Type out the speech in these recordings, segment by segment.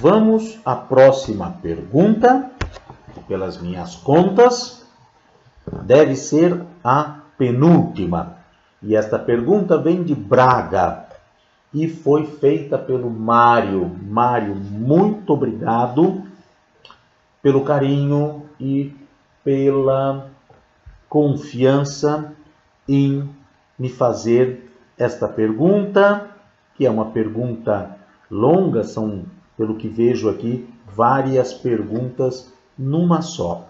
Vamos à próxima pergunta. Pelas minhas contas, deve ser a penúltima. E esta pergunta vem de Braga e foi feita pelo Mário. Mário, muito obrigado pelo carinho e pela confiança em me fazer esta pergunta, que é uma pergunta longa, são, pelo que vejo aqui, várias perguntas numa só.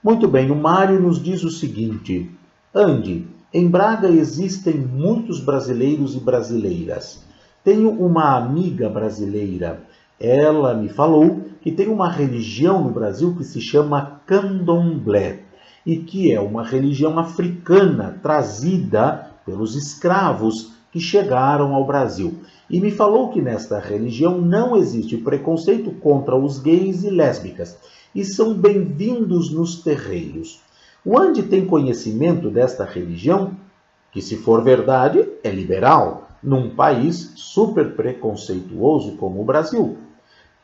Muito bem, o Mário nos diz o seguinte: Andy, em Braga existem muitos brasileiros e brasileiras. Tenho uma amiga brasileira. Ela me falou que tem uma religião no Brasil que se chama Candomblé e que é uma religião africana trazida pelos escravos que chegaram ao Brasil. E me falou que nesta religião não existe preconceito contra os gays e lésbicas e são bem-vindos nos terreiros. O Andy tem conhecimento desta religião, que, se for verdade, é liberal, num país super preconceituoso como o Brasil.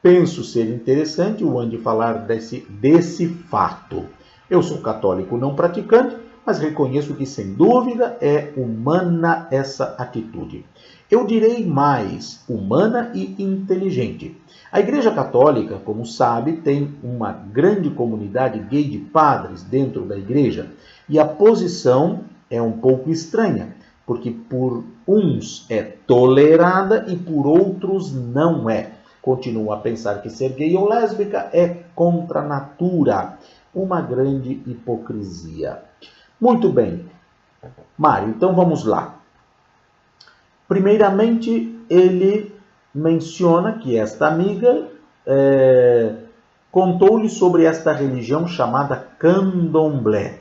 Penso ser interessante o Andy falar desse fato. Eu sou católico não praticante, mas reconheço que, sem dúvida, é humana essa atitude. Eu direi mais, humana e inteligente. A Igreja Católica, como sabe, tem uma grande comunidade gay de padres dentro da igreja, e a posição é um pouco estranha, porque por uns é tolerada e por outros não é. Continuam a pensar que ser gay ou lésbica é contra a natura. Uma grande hipocrisia. Muito bem, Mário, então vamos lá. Primeiramente, ele menciona que esta amiga contou-lhe sobre esta religião chamada Candomblé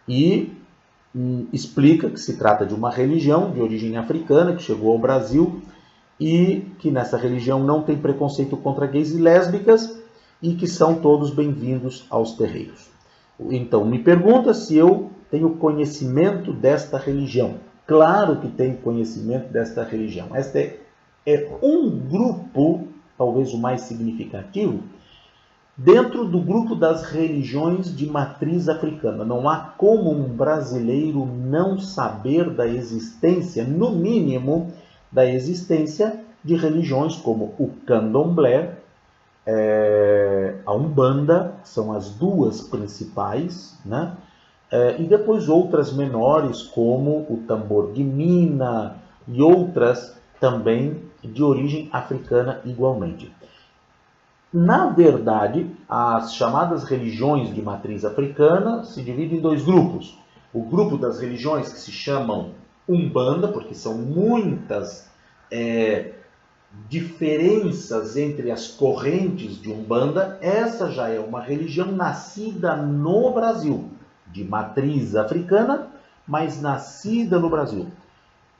e explica que se trata de uma religião de origem africana que chegou ao Brasil e que nessa religião não tem preconceito contra gays e lésbicas e que são todos bem-vindos aos terreiros. Então, me pergunta se eu tenho conhecimento desta religião. Claro que tenho conhecimento desta religião. Esta é um grupo, talvez o mais significativo, dentro do grupo das religiões de matriz africana. Não há como um brasileiro não saber da existência, no mínimo, da existência de religiões como o Candomblé, a Umbanda, são as duas principais, né? E depois outras menores, como o tambor de Mina e outras também de origem africana igualmente. Na verdade, as chamadas religiões de matriz africana se dividem em dois grupos. O grupo das religiões que se chamam Umbanda, porque são muitas diferenças entre as correntes de Umbanda. Essa já é uma religião nascida no Brasil, de matriz africana, mas nascida no Brasil.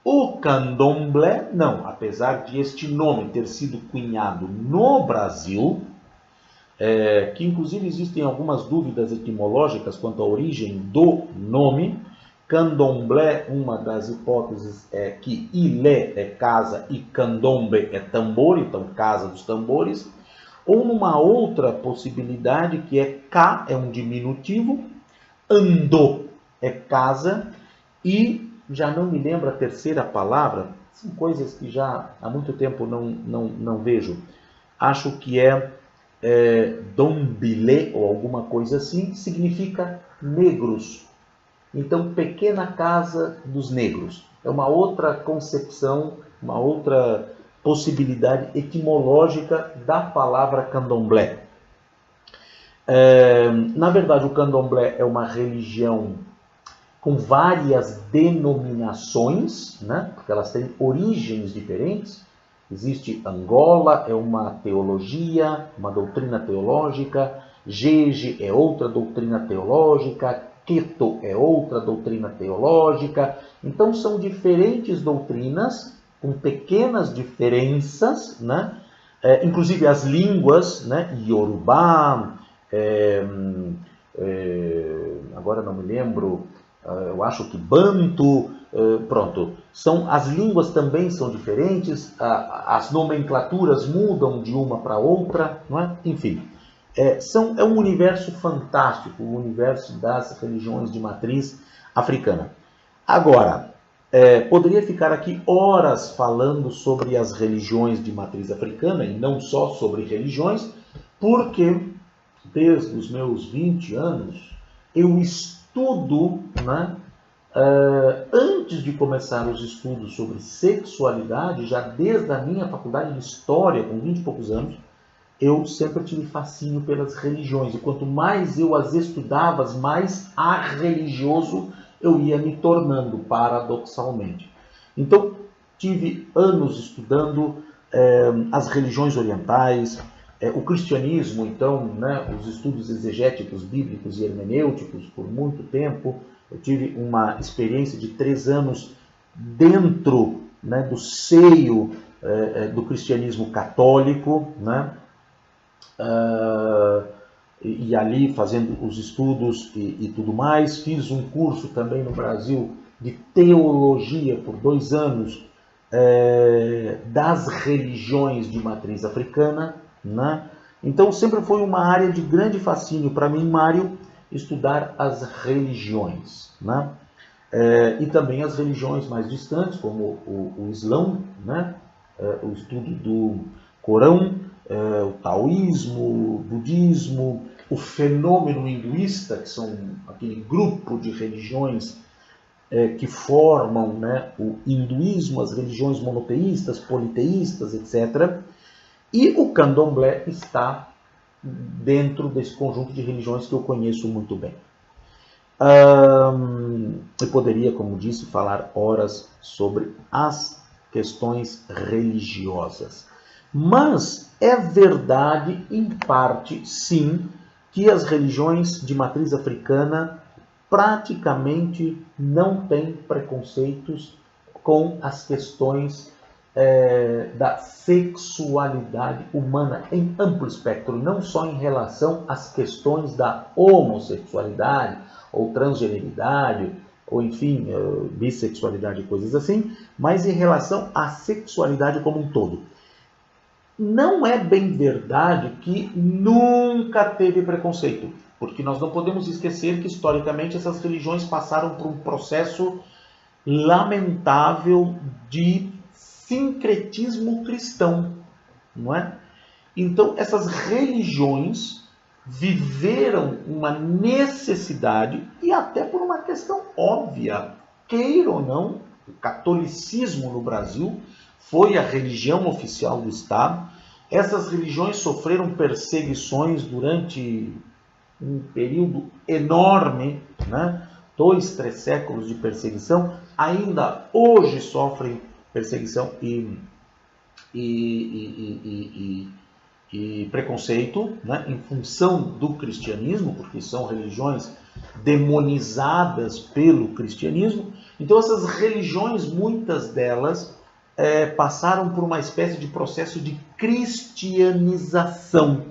O Candomblé, não, apesar de este nome ter sido cunhado no Brasil, que inclusive existem algumas dúvidas etimológicas quanto à origem do nome. Candomblé, uma das hipóteses é que Ilé é casa e Candombe é tambor, então casa dos tambores. Ou numa outra possibilidade que é K, é um diminutivo, Andô é casa e já não me lembro a terceira palavra, são coisas que já há muito tempo não vejo. Acho que Dombilé ou alguma coisa assim, significa negros. Então, pequena casa dos negros. É uma outra concepção, uma outra possibilidade etimológica da palavra candomblé. Na verdade, o candomblé é uma religião com várias denominações, né? Porque elas têm origens diferentes. Existe Angola, é uma teologia, uma doutrina teológica. Jeje é outra doutrina teológica. Queto é outra doutrina teológica. Então, são diferentes doutrinas, com pequenas diferenças, né? Inclusive as línguas, né? Yorubá, agora não me lembro, eu acho que Banto, Pronto, as línguas também são diferentes, as nomenclaturas mudam de uma para outra, não é? Enfim, é um universo fantástico, o universo das religiões de matriz africana. Agora, poderia ficar aqui horas falando sobre as religiões de matriz africana, e não só sobre religiões, porque desde os meus 20 anos eu estudo, né? Antes de começar os estudos sobre sexualidade, já desde a minha faculdade de História, com 20 e poucos anos, eu sempre tive fascínio pelas religiões. E quanto mais eu as estudava, mais arreligioso eu ia me tornando, paradoxalmente. Então, tive anos estudando as religiões orientais, o cristianismo, então, né, os estudos exegéticos, bíblicos e hermenêuticos por muito tempo. Eu tive uma experiência de 3 anos dentro, né, do seio do cristianismo católico, né, e ali fazendo os estudos e tudo mais. Fiz um curso também no Brasil de teologia por 2 anos das religiões de matriz africana, né? Então sempre foi uma área de grande fascínio para mim, Mário, estudar as religiões, né? E também as religiões mais distantes, como o Islão, né? O estudo do Corão, o taoísmo, o budismo, o fenômeno hinduísta, que são aquele grupo de religiões que formam, né, o hinduísmo, as religiões monoteístas, politeístas, etc. E o candomblé está dentro desse conjunto de religiões que eu conheço muito bem. Eu poderia, como disse, falar horas sobre as questões religiosas. Mas é verdade, em parte, sim, que as religiões de matriz africana praticamente não têm preconceitos com as questões da sexualidade humana em amplo espectro, não só em relação às questões da homossexualidade ou transgeneridade, ou enfim, bissexualidade e coisas assim, mas em relação à sexualidade como um todo. Não é bem verdade que nunca teve preconceito, porque nós não podemos esquecer que historicamente essas religiões passaram por um processo lamentável de sincretismo cristão, não é? Então, essas religiões viveram uma necessidade, e até por uma questão óbvia, queira ou não, o catolicismo no Brasil foi a religião oficial do Estado. Essas religiões sofreram perseguições durante um período enorme, né? 2, 3 séculos de perseguição, ainda hoje sofrem perseguição e preconceito, né, em função do cristianismo, porque são religiões demonizadas pelo cristianismo. Então essas religiões, muitas delas, passaram por uma espécie de processo de cristianização,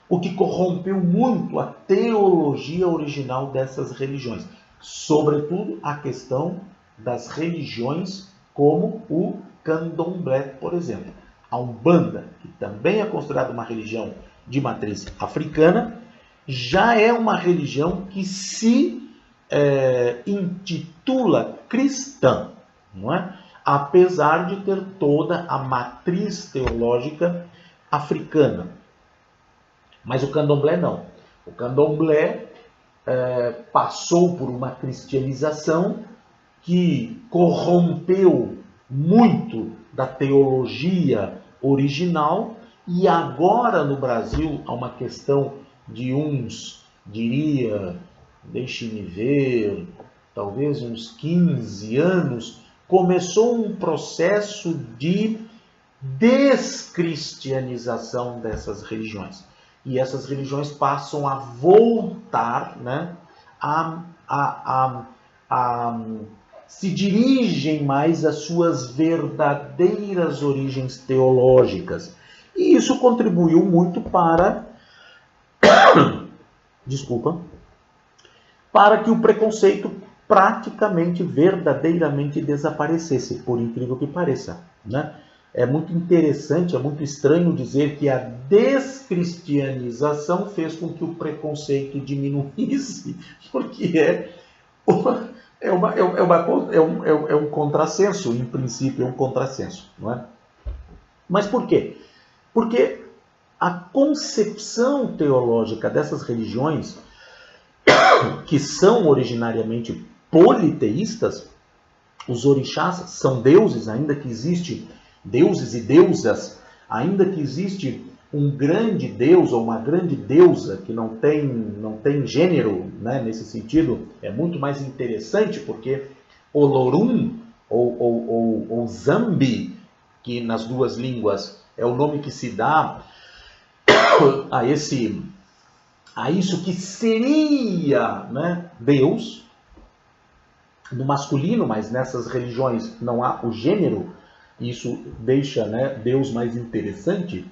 o que corrompeu muito a teologia original dessas religiões, sobretudo a questão das religiões como o candomblé, por exemplo. A Umbanda, que também é considerada uma religião de matriz africana, já é uma religião que se intitula cristã, não é? Apesar de ter toda a matriz teológica africana. Mas o candomblé não. O candomblé passou por uma cristianização que corrompeu muito da teologia original, e agora no Brasil há uma questão de uns, diria, deixe-me ver, talvez uns 15 anos, começou um processo de descristianização dessas religiões. E essas religiões passam a voltar, né, se dirigem mais às suas verdadeiras origens teológicas. E isso contribuiu muito para, para que o preconceito praticamente, verdadeiramente desaparecesse, por incrível que pareça, né? É muito interessante, é muito estranho dizer que a descristianização fez com que o preconceito diminuísse, porque é um contrassenso, em princípio é um contrassenso, não é? Mas por quê? Porque a concepção teológica dessas religiões, que são originariamente politeístas, os orixás são deuses, ainda que existe deuses e deusas, ainda que existe um grande deus ou uma grande deusa que não tem gênero, né, nesse sentido, é muito mais interessante porque Olorum ou Zambi, que nas duas línguas é o nome que se dá a isso que seria, né, Deus, no masculino, mas nessas religiões não há o gênero, isso deixa, né, Deus mais interessante.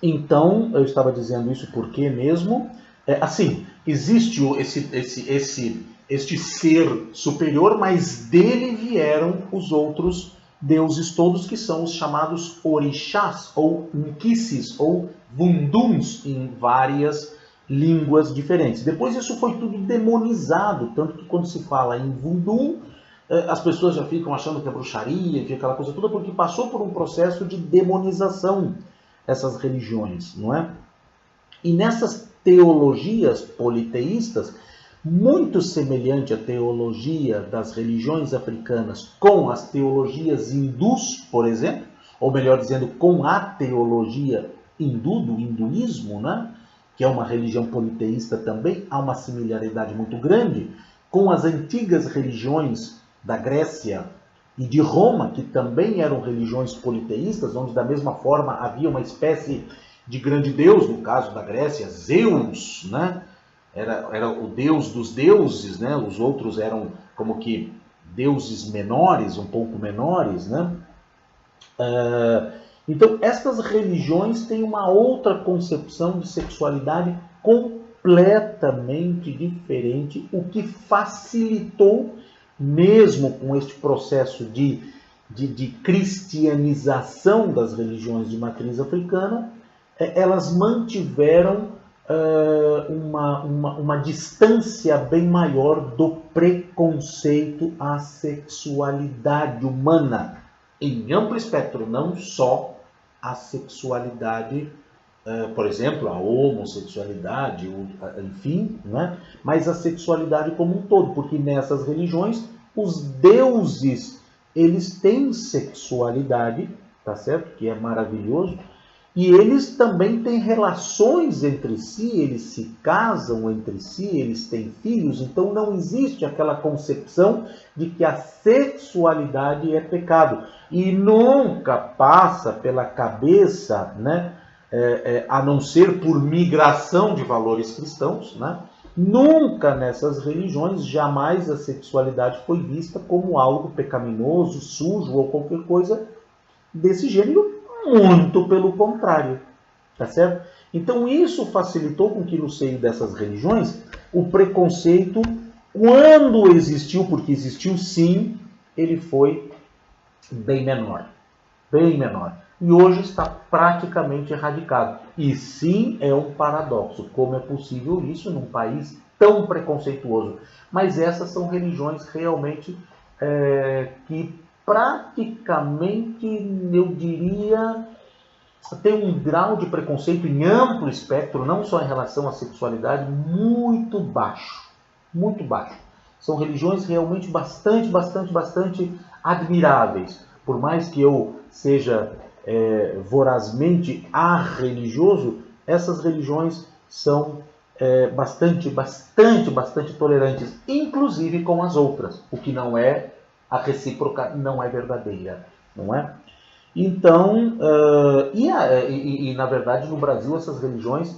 Então, eu estava dizendo isso porque mesmo, assim, existe este ser superior, mas dele vieram os outros deuses todos, que são os chamados orixás, ou nquices, ou vunduns, em várias línguas diferentes. Depois isso foi tudo demonizado, tanto que quando se fala em vundum, as pessoas já ficam achando que é bruxaria, que é aquela coisa toda, porque passou por um processo de demonização essas religiões, não é? E nessas teologias politeístas, muito semelhante à teologia das religiões africanas com as teologias hindus, por exemplo, ou melhor dizendo, com a teologia hindu, do hinduísmo, né? Que é uma religião politeísta também, há uma similaridade muito grande com as antigas religiões da Grécia e de Roma, que também eram religiões politeístas, onde da mesma forma havia uma espécie de grande deus, no caso da Grécia, Zeus, né? Era o deus dos deuses, né? Os outros eram como que deuses menores, um pouco menores, né? Então, estas religiões têm uma outra concepção de sexualidade completamente diferente, o que facilitou, mesmo com este processo de cristianização das religiões de matriz africana, elas mantiveram uma distância bem maior do preconceito à sexualidade humana, em amplo espectro, não só a sexualidade, por exemplo, a homossexualidade, enfim, né? Mas a sexualidade como um todo, porque nessas religiões os deuses, eles têm sexualidade, tá certo? Que é maravilhoso. E eles também têm relações entre si, eles se casam entre si, eles têm filhos, então não existe aquela concepção de que a sexualidade é pecado. E nunca passa pela cabeça, né, a não ser por migração de valores cristãos, né, nunca nessas religiões, jamais a sexualidade foi vista como algo pecaminoso, sujo ou qualquer coisa desse gênero. Muito pelo contrário, tá certo? Então isso facilitou com que no seio dessas religiões o preconceito, quando existiu, porque existiu sim, ele foi bem menor, bem menor. E hoje está praticamente erradicado. E sim, é um paradoxo. Como é possível isso num país tão preconceituoso? Mas essas são religiões realmente que praticamente, eu diria, tem um grau de preconceito em amplo espectro, não só em relação à sexualidade, muito baixo. Muito baixo. São religiões realmente bastante admiráveis. Por mais que eu seja vorazmente arreligioso, essas religiões são bastante tolerantes, inclusive com as outras, o que não é a recíproca, não é verdadeira, não é? Então, na verdade no Brasil essas religiões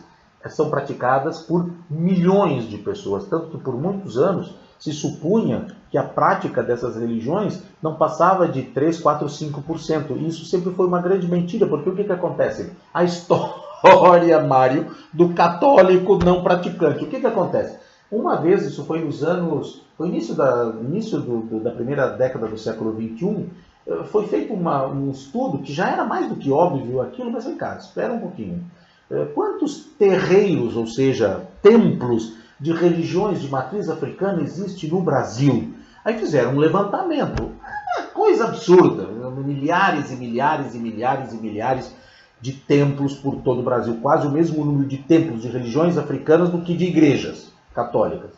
são praticadas por milhões de pessoas, tanto que por muitos anos se supunha que a prática dessas religiões não passava de 3, 4, 5%. E isso sempre foi uma grande mentira, porque o que acontece? A história, Mário, do católico não praticante. O que acontece? Uma vez, isso foi nos anos, foi início da primeira década do século XXI, foi feito um estudo que já era mais do que óbvio aquilo, mas vem cá, espera um pouquinho. Quantos terreiros, ou seja, templos de religiões de matriz africana existem no Brasil? Aí fizeram um levantamento. Coisa absurda. Milhares e milhares e milhares e milhares de templos por todo o Brasil. Quase o mesmo número de templos de religiões africanas do que de igrejas católicas.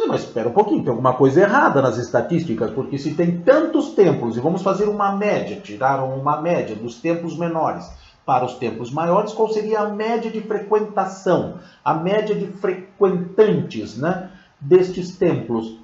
Mas espera um pouquinho, tem alguma coisa errada nas estatísticas, porque se tem tantos templos, e vamos fazer uma média, tiraram uma média dos templos menores para os templos maiores, qual seria a média de frequentação, a média de frequentantes, né, destes templos?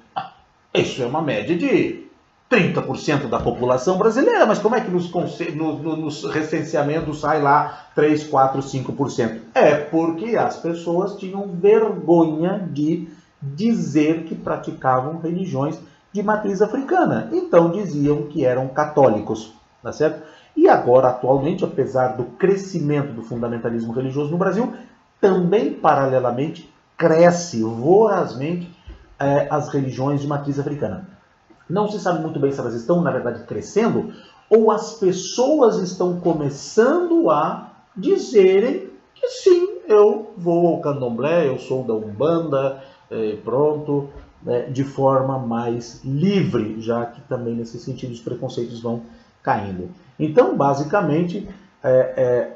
Isso é uma média de 30% da população brasileira, mas como é que nos recenseamentos sai lá 3, 4, 5%? É porque as pessoas tinham vergonha de dizer que praticavam religiões de matriz africana. Então diziam que eram católicos, tá certo? E agora, atualmente, apesar do crescimento do fundamentalismo religioso no Brasil, também, paralelamente, cresce vorazmente as religiões de matriz africana. Não se sabe muito bem se elas estão, na verdade, crescendo, ou as pessoas estão começando a dizerem que sim, eu vou ao candomblé, eu sou da Umbanda, pronto, de forma mais livre, já que também nesse sentido os preconceitos vão caindo. Então, basicamente,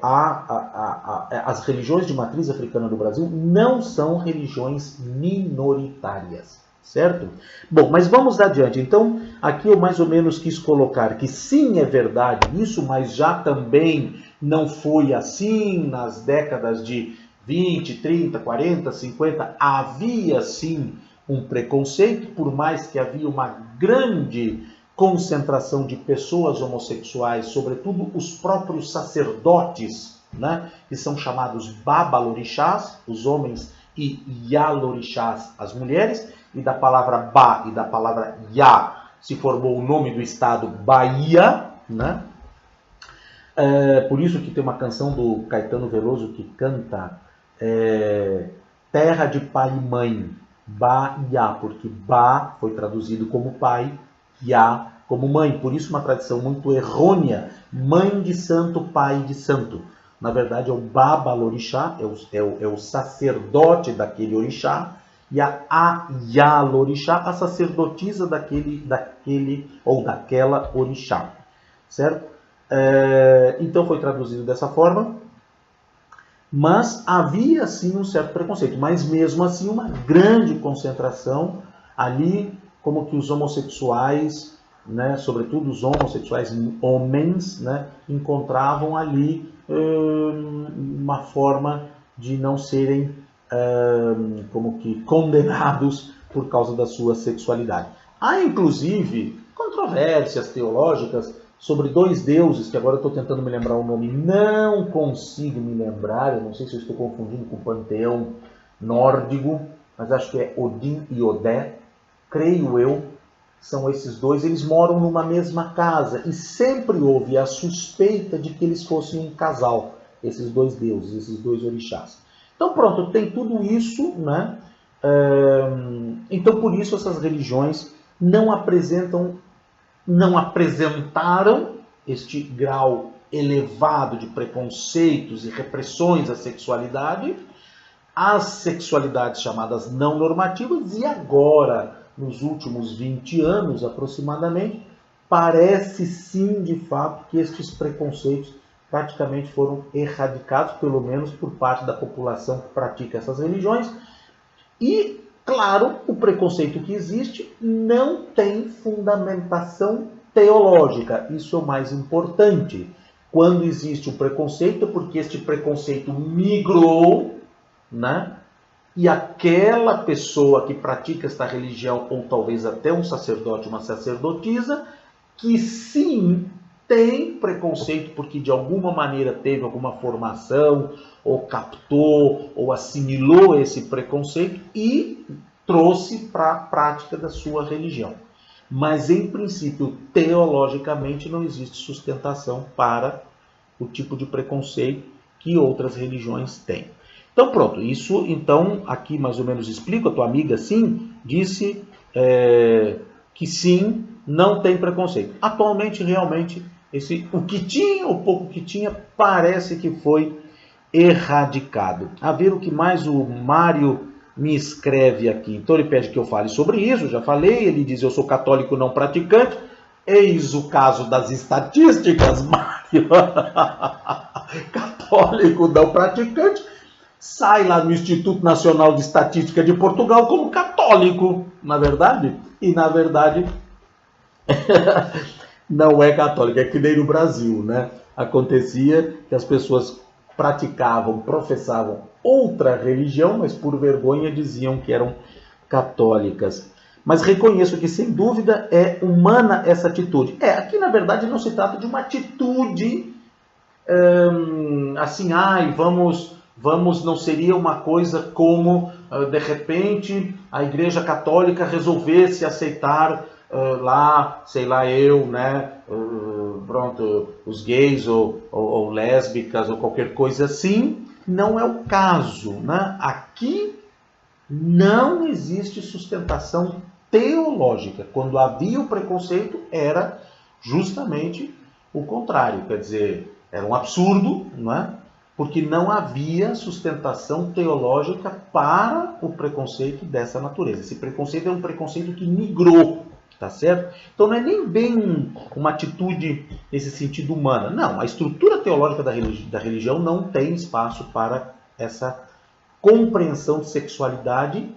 as religiões de matriz africana do Brasil não são religiões minoritárias, certo? Bom, mas vamos adiante. Então, aqui eu mais ou menos quis colocar que sim, é verdade isso, mas já também não foi assim nas décadas de 20, 30, 40, 50, havia sim um preconceito, por mais que havia uma grande concentração de pessoas homossexuais, sobretudo os próprios sacerdotes, né, que são chamados babalorixás, os homens, e yalorixás, as mulheres, e da palavra ba e da palavra ya se formou o nome do estado Bahia, né? Por isso que tem uma canção do Caetano Veloso que canta terra de pai e mãe, Bahia, porque Ba foi traduzido como pai, Ya como mãe. Por isso uma tradição muito errônea, mãe de santo, pai de santo. Na verdade é o babalorixá, é o sacerdote daquele orixá, e a Yalorixá, a sacerdotisa daquele ou daquela orixá, certo? Então foi traduzido dessa forma, mas havia sim um certo preconceito, mas mesmo assim uma grande concentração ali, como que os homossexuais, né, sobretudo os homossexuais homens, né, encontravam ali uma forma de não serem como que condenados por causa da sua sexualidade. Há inclusive controvérsias teológicas sobre dois deuses, que agora eu estou tentando me lembrar o nome, não consigo me lembrar, eu não sei se eu estou confundindo com o panteão nórdico, mas acho que é Odin e Odé, creio eu, são esses dois, eles moram numa mesma casa e sempre houve a suspeita de que eles fossem um casal, esses dois deuses, esses dois orixás. Então pronto, tem tudo isso, né? Então por isso essas religiões não apresentaram este grau elevado de preconceitos e repressões à sexualidade, as sexualidades chamadas não normativas, e agora, nos últimos 20 anos aproximadamente, parece sim de fato que estes preconceitos praticamente foram erradicados, pelo menos por parte da população que pratica essas religiões. E, claro, o preconceito que existe não tem fundamentação teológica. Isso é o mais importante. Quando existe o preconceito, é porque este preconceito migrou, né? E aquela pessoa que pratica esta religião, ou talvez até um sacerdote, uma sacerdotisa, que sim tem preconceito porque de alguma maneira teve alguma formação, ou captou, ou assimilou esse preconceito e trouxe para a prática da sua religião. Mas, em princípio, teologicamente, não existe sustentação para o tipo de preconceito que outras religiões têm. Então pronto, isso então aqui mais ou menos explico, a tua amiga sim, disse que sim, não tem preconceito. Atualmente realmente o que tinha, o pouco que tinha, parece que foi erradicado. A ver o que mais o Mário me escreve aqui. Então ele pede que eu fale sobre isso, já falei, ele diz eu sou católico não praticante. Eis o caso das estatísticas, Mário. Católico não praticante, sai lá no Instituto Nacional de Estatística de Portugal como católico, na verdade. E na verdade não é católico, é que nem no Brasil, né? Acontecia que as pessoas praticavam, professavam outra religião, mas por vergonha diziam que eram católicas. Mas reconheço que, sem dúvida, é humana essa atitude. Aqui, na verdade, não se trata de uma atitude assim, vamos, não seria uma coisa como, de repente, a Igreja Católica resolvesse aceitar lá, sei lá, né, pronto, os gays ou lésbicas ou qualquer coisa assim. Não é o caso, né? Aqui não existe sustentação teológica. Quando havia o preconceito, era justamente o contrário. Quer dizer, era um absurdo, não é? Porque não havia sustentação teológica para o preconceito dessa natureza. Esse preconceito é um preconceito que migrou, tá certo? Então não é nem bem uma atitude nesse sentido humana. Não, a estrutura teológica da religião não tem espaço para essa compreensão de sexualidade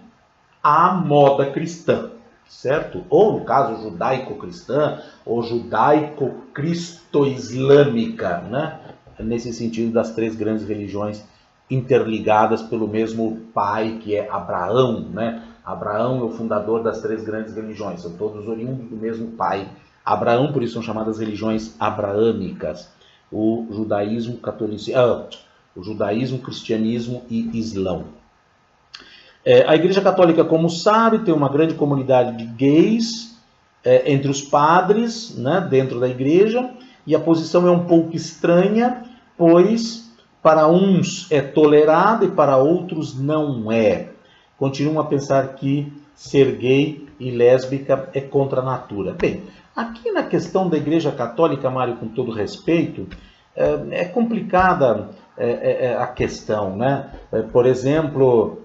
à moda cristã, certo? Ou no caso judaico-cristã ou judaico-cristo-islâmica, né? Nesse sentido das três grandes religiões interligadas pelo mesmo pai, que é Abraão, né? Abraão é o fundador das três grandes religiões, são todos oriundos do mesmo pai, Abraão, por isso são chamadas religiões abraâmicas, o judaísmo, o judaísmo, cristianismo e islão. A Igreja Católica, como sabe, tem uma grande comunidade de gays entre os padres, né, dentro da igreja, e a posição é um pouco estranha, pois para uns é tolerado e para outros não é. Continuam a pensar que ser gay e lésbica é contra a natura. Bem, aqui na questão da Igreja Católica, Mário, com todo respeito, é complicada a questão, né? Por exemplo,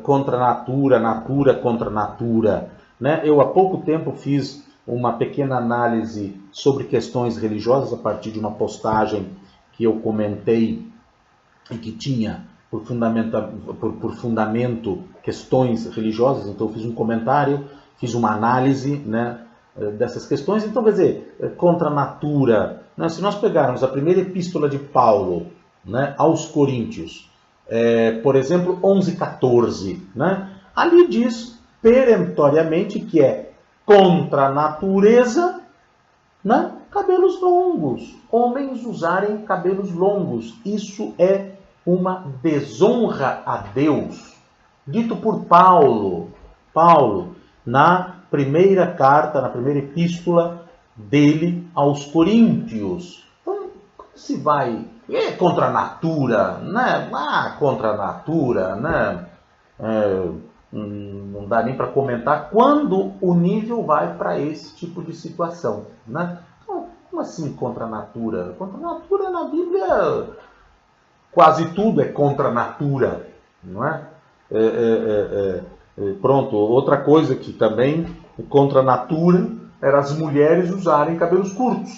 contra a natura, natura contra a natura, né? Eu há pouco tempo fiz uma pequena análise sobre questões religiosas a partir de uma postagem que eu comentei e que tinha por fundamento questões religiosas. Então eu fiz um comentário, fiz uma análise, né, dessas questões. Então, quer dizer, contra a natura, né? Se nós pegarmos a primeira epístola de Paulo, né, aos Coríntios, por exemplo, 11:14, né, ali diz perentoriamente que é contra a natureza, né, cabelos longos, homens usarem cabelos longos. Isso é uma desonra a Deus, dito por Paulo, na primeira carta, na primeira epístola dele aos Coríntios. Então, se vai contra a natura, né? Contra a natura, né? Não dá nem para comentar quando o nível vai para esse tipo de situação, né? Então, como assim contra a natura? Contra a natura na Bíblia, quase tudo é contra a natura, não é? Pronto, outra coisa que também contra a natura era as mulheres usarem cabelos curtos,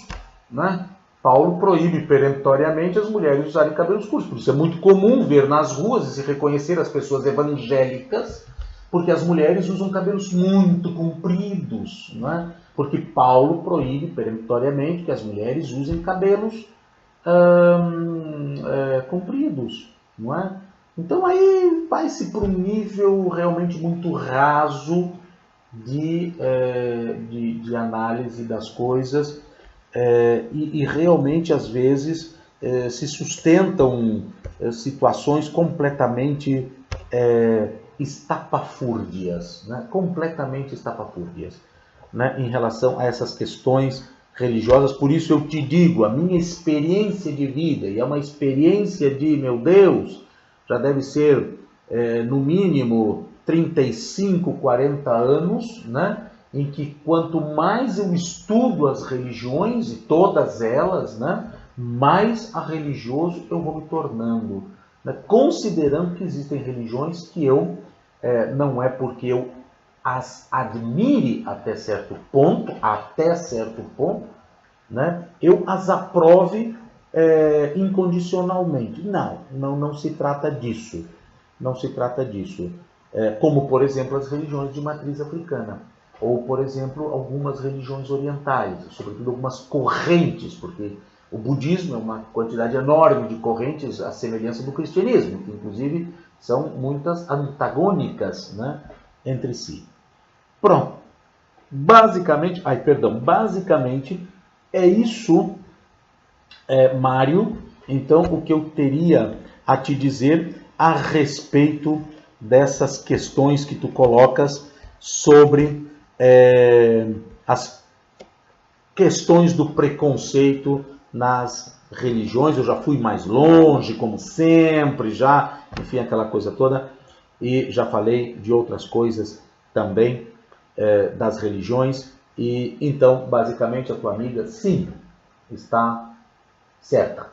né? Paulo proíbe perentoriamente as mulheres usarem cabelos curtos. Por isso é muito comum ver nas ruas e se reconhecer as pessoas evangélicas, porque as mulheres usam cabelos muito compridos, não é? Porque Paulo proíbe perentoriamente que as mulheres usem cabelos compridos, não é? Então aí vai-se para um nível realmente muito raso de análise das coisas, e realmente às vezes se sustentam situações completamente estapafúrdias, né? Completamente estapafúrdias, né? Em relação a essas questões religiosas. Por isso eu te digo, a minha experiência de vida, e é uma experiência de, meu Deus, já deve ser no mínimo 35, 40 anos, né? Em que quanto mais eu estudo as religiões, e todas elas, né, mais a religioso eu vou me tornando, né? Considerando que existem religiões que eu, não é porque eu as admire até certo ponto, né, eu as aprove incondicionalmente. Não se trata disso. Não se trata disso. Como, por exemplo, as religiões de matriz africana. Ou, por exemplo, algumas religiões orientais, sobretudo algumas correntes, porque o budismo é uma quantidade enorme de correntes, à semelhança do cristianismo, que inclusive são muitas antagônicas, né, entre si. Pronto. Basicamente é isso, Mário. Então, o que eu teria a te dizer a respeito dessas questões que tu colocas sobre as questões do preconceito nas religiões. Eu já fui mais longe, como sempre, enfim, aquela coisa toda, e já falei de outras coisas também das religiões. E então, basicamente, a tua amiga, sim, está certa.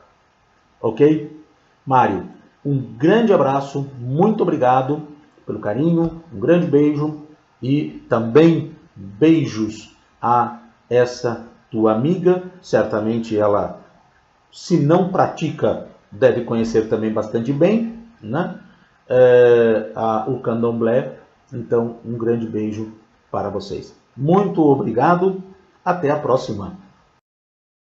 Ok? Mário, um grande abraço, muito obrigado pelo carinho, um grande beijo e também beijos a essa tua amiga. Certamente ela, se não pratica, deve conhecer também bastante bem, né? O candomblé. Então, um grande beijo para vocês. Muito obrigado. Até a próxima.